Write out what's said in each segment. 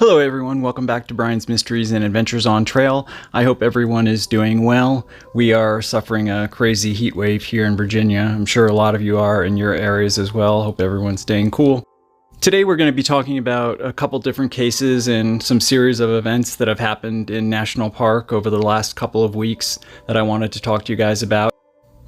Hello everyone, welcome back to Bryan's Mysteries and Adventures on Trail. I hope everyone is doing well. We are suffering a crazy heat wave here in Virginia. I'm sure a lot of you are in your areas as well. Hope everyone's staying cool. Today we're going to be talking about a couple different cases and some series of events that have happened in National Park over the last couple of weeks that I wanted to talk to you guys about.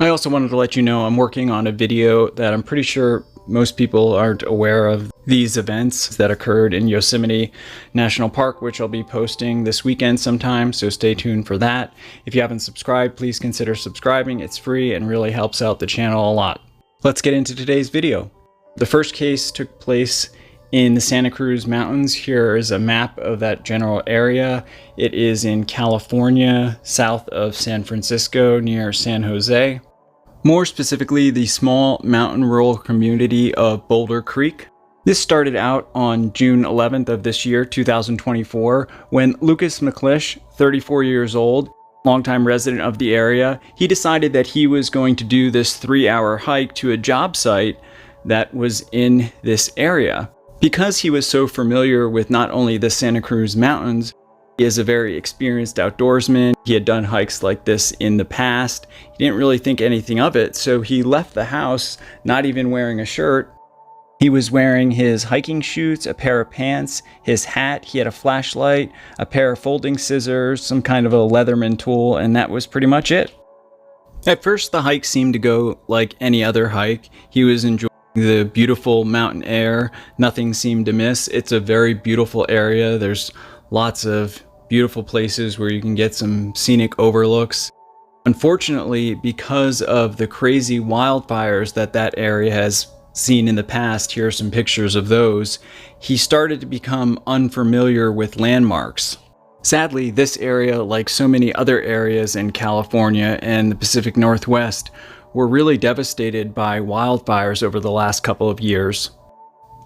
I also wanted to let you know I'm working on a video that I'm pretty sure most people aren't aware of these events that occurred in Yosemite National Park, which I'll be posting this weekend sometime, so stay tuned for that. If you haven't subscribed, please consider subscribing. It's free and really helps out the channel a lot. Let's get into today's video. The first case took place in the Santa Cruz Mountains. Here is a map of that general area. It is in California, south of San Francisco, near San Jose. More specifically, the small mountain rural community of Boulder Creek. This started out on June 11th of this year, 2024, when Lucas McClish, 34 years old, longtime resident of the area, he decided that he was going to do this 3-hour hike to a job site that was in this area. Because he was so familiar with not only the Santa Cruz Mountains, he is a very experienced outdoorsman. He had done hikes like this in the past. He didn't really think anything of it, so he left the house not even wearing a shirt. He was wearing his hiking shoes, a pair of pants, his hat, he had a flashlight, a pair of folding scissors, some kind of a Leatherman tool, and that was pretty much it. At first, the hike seemed to go like any other hike. He was enjoying the beautiful mountain air. Nothing seemed to miss. It's a very beautiful area. There's lots of beautiful places where you can get some scenic overlooks. Unfortunately, because of the crazy wildfires that area has seen in the past, here are some pictures of those, he started to become unfamiliar with landmarks. Sadly, this area, like so many other areas in California and the Pacific Northwest, were really devastated by wildfires over the last couple of years.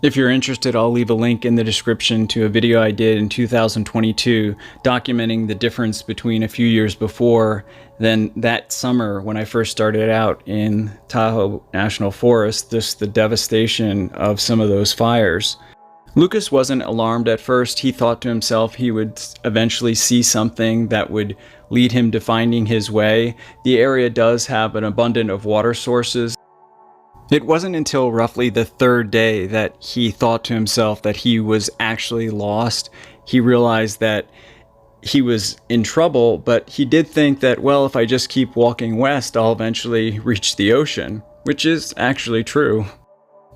If you're interested, I'll leave a link in the description to a video I did in 2022 documenting the difference between a few years before than that summer when I first started out in Tahoe National Forest, just the devastation of some of those fires. Lucas wasn't alarmed at first. He thought to himself he would eventually see something that would lead him to finding his way. The area does have an abundance of water sources. It wasn't until roughly the third day that he thought to himself that he was actually lost. He realized that he was in trouble, but he did think that, well, if I just keep walking west, I'll eventually reach the ocean, which is actually true.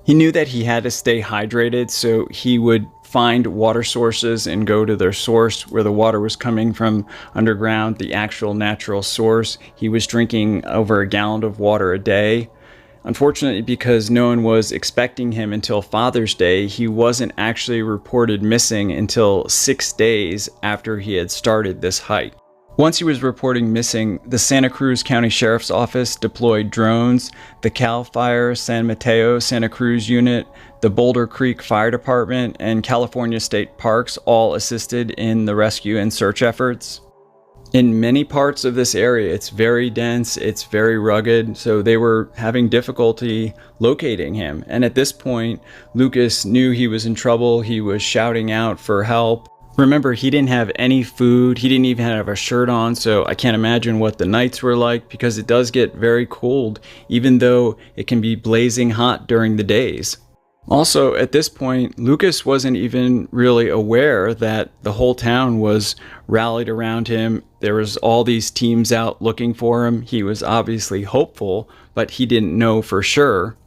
He knew that he had to stay hydrated, so he would find water sources and go to their source where the water was coming from underground, the actual natural source. He was drinking over a gallon of water a day. Unfortunately, because no one was expecting him until Father's Day, he wasn't actually reported missing until 6 days after he had started this hike. Once he was reporting missing, the Santa Cruz County Sheriff's Office deployed drones, the CAL FIRE San Mateo Santa Cruz unit, the Boulder Creek Fire Department, and California State Parks all assisted in the rescue and search efforts. In many parts of this area, it's very dense, it's very rugged, so they were having difficulty locating him. And at this point, Lucas knew he was in trouble. He was shouting out for help. Remember, he didn't have any food. He didn't even have a shirt on, so I can't imagine what the nights were like because it does get very cold, even though it can be blazing hot during the days. Also, at this point, Lucas wasn't even really aware that the whole town was rallied around him. There was all these teams out looking for him. He was obviously hopeful, but he didn't know for sure.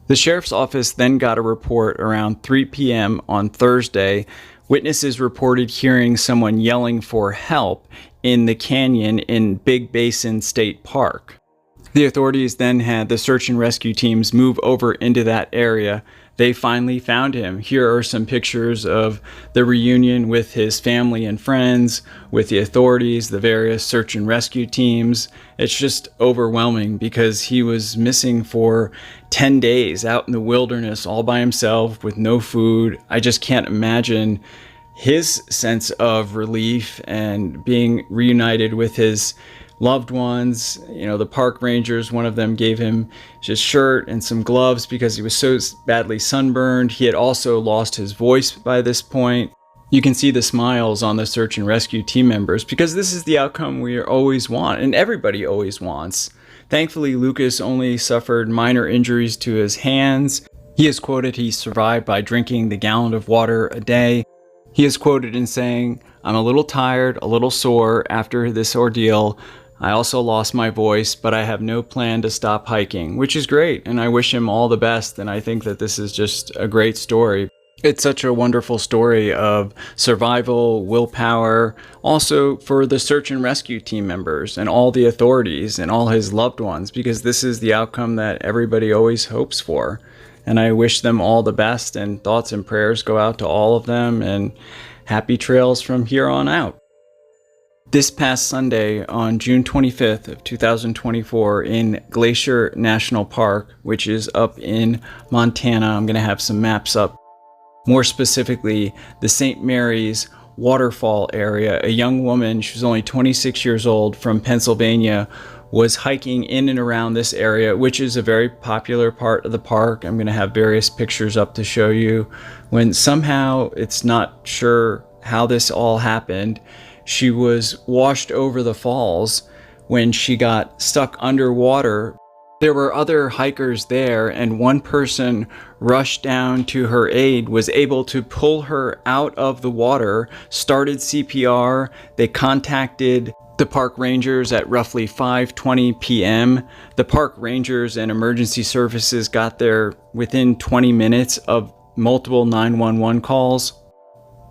The sheriff's office then got a report around 3 p.m. on Thursday. Witnesses reported hearing someone yelling for help in the canyon in Big Basin State Park. The authorities then had the search and rescue teams move over into that area. They finally found him. Here are some pictures of the reunion with his family and friends, with the authorities, the various search and rescue teams. It's just overwhelming because he was missing for 10 days out in the wilderness all by himself with no food. I just can't imagine his sense of relief and being reunited with his loved ones. You know, the park rangers, one of them gave him his shirt and some gloves because he was so badly sunburned. He had also lost his voice by this point. You can see the smiles on the search and rescue team members because this is the outcome we always want and everybody always wants. Thankfully, Lucas only suffered minor injuries to his hands. He is quoted he survived by drinking the gallon of water a day. He is quoted in saying, "I'm a little tired, a little sore after this ordeal. I also lost my voice, but I have no plan to stop hiking," which is great, and I wish him all the best, and I think that this is just a great story. It's such a wonderful story of survival, willpower, also for the search and rescue team members and all the authorities and all his loved ones, because this is the outcome that everybody always hopes for. And I wish them all the best, and thoughts and prayers go out to all of them, and happy trails from here on out. This past Sunday, on June 25th of 2024, in Glacier National Park, which is up in Montana, I'm going to have some maps up. More specifically, the St. Mary's waterfall area. A young woman, she was only 26 years old, from Pennsylvania, was hiking in and around this area, which is a very popular part of the park. I'm going to have various pictures up to show you. When somehow, it's not sure how this all happened, she was washed over the falls when she got stuck underwater. There were other hikers there, and one person rushed down to her aid, was able to pull her out of the water, started CPR. They contacted the park rangers at roughly 5:20 p.m. The park rangers and emergency services got there within 20 minutes of multiple 911 calls.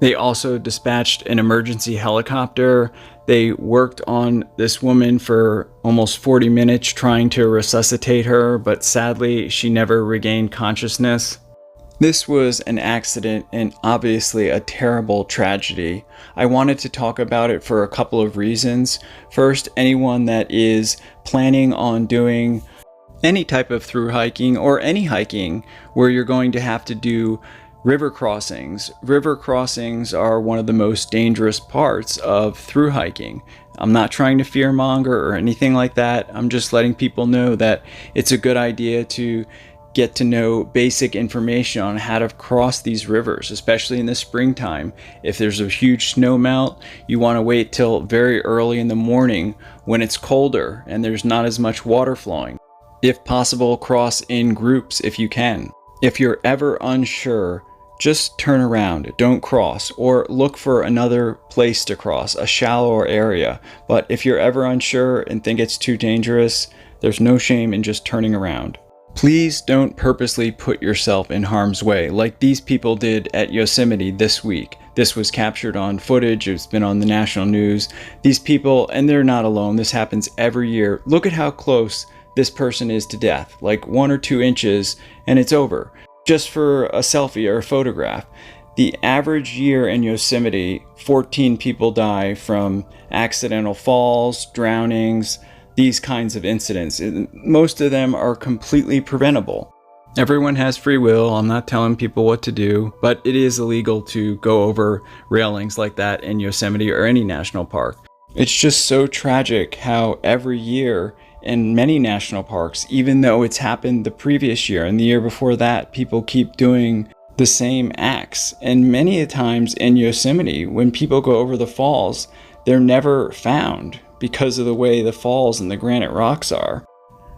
They also dispatched an emergency helicopter. They worked on this woman for almost 40 minutes trying to resuscitate her, but sadly, she never regained consciousness. This was an accident and obviously a terrible tragedy. I wanted to talk about it for a couple of reasons. First, anyone that is planning on doing any type of through hiking or any hiking where you're going to have to do river crossings. River crossings are one of the most dangerous parts of through hiking. I'm not trying to fearmonger or anything like that. I'm just letting people know that it's a good idea to get to know basic information on how to cross these rivers, especially in the springtime. If there's a huge snow melt, you want to wait till very early in the morning when it's colder and there's not as much water flowing. If possible, cross in groups if you can. If you're ever unsure, just turn around, don't cross, or look for another place to cross, a shallower area. But if you're ever unsure and think it's too dangerous, there's no shame in just turning around. Please don't purposely put yourself in harm's way like these people did at Yosemite this week. This was captured on footage, it's been on the national news. These people, and they're not alone, this happens every year. Look at how close this person is to death, like 1 or 2 inches, and it's over. Just for a selfie or a photograph. The average year in Yosemite, 14 people die from accidental falls, drownings, these kinds of incidents. Most of them are completely preventable. Everyone has free will. I'm not telling people what to do, but it is illegal to go over railings like that in Yosemite or any national park. It's just so tragic how every year in many national parks, even though it's happened the previous year and the year before that, people keep doing the same acts. And many a times in Yosemite, when people go over the falls, they're never found because of the way the falls and the granite rocks are.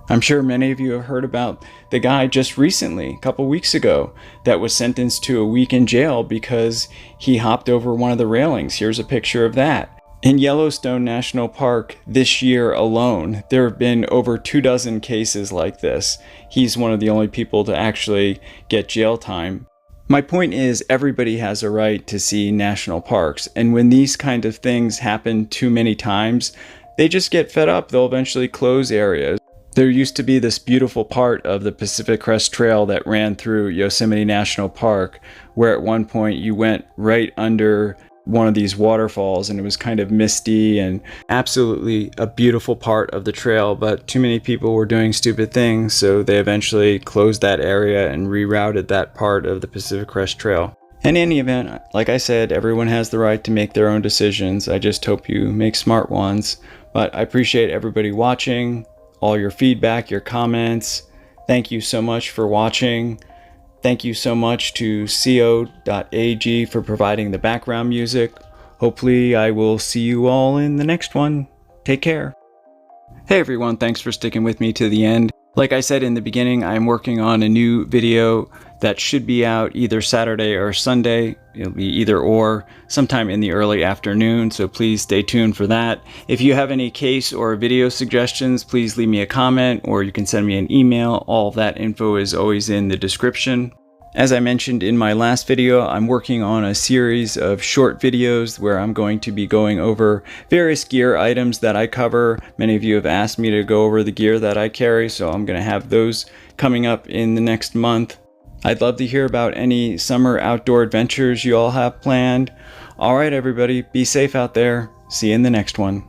I'm sure many of you have heard about the guy just recently, a couple weeks ago, that was sentenced to a week in jail because he hopped over one of the railings. Here's a picture of that. In Yellowstone National Park this year alone, there have been over 24 cases like this. He's one of the only people to actually get jail time. My point is, everybody has a right to see national parks, and when these kind of things happen too many times, they just get fed up. They'll eventually close areas. There used to be this beautiful part of the Pacific Crest Trail that ran through Yosemite National Park, where at one point you went right under one of these waterfalls and it was kind of misty and absolutely a beautiful part of the trail, but too many people were doing stupid things, so they eventually closed that area and rerouted that part of the Pacific Crest Trail. In any event, like I said, everyone has the right to make their own decisions. I just hope you make smart ones. But I appreciate everybody watching, all your feedback, your comments. Thank you so much for watching. Thank you so much to co.ag for providing the background music. Hopefully I will see you all in the next one. Take care. Hey everyone, thanks for sticking with me to the end. Like I said in the beginning, I'm working on a new video that should be out either Saturday or Sunday. It'll be either or, sometime in the early afternoon, so please stay tuned for that. If you have any case or video suggestions, please leave me a comment or you can send me an email. All of that info is always in the description. As I mentioned in my last video, I'm working on a series of short videos where I'm going to be going over various gear items that I cover. Many of you have asked me to go over the gear that I carry, so I'm going to have those coming up in the next month. I'd love to hear about any summer outdoor adventures you all have planned. All right, everybody, be safe out there. See you in the next one.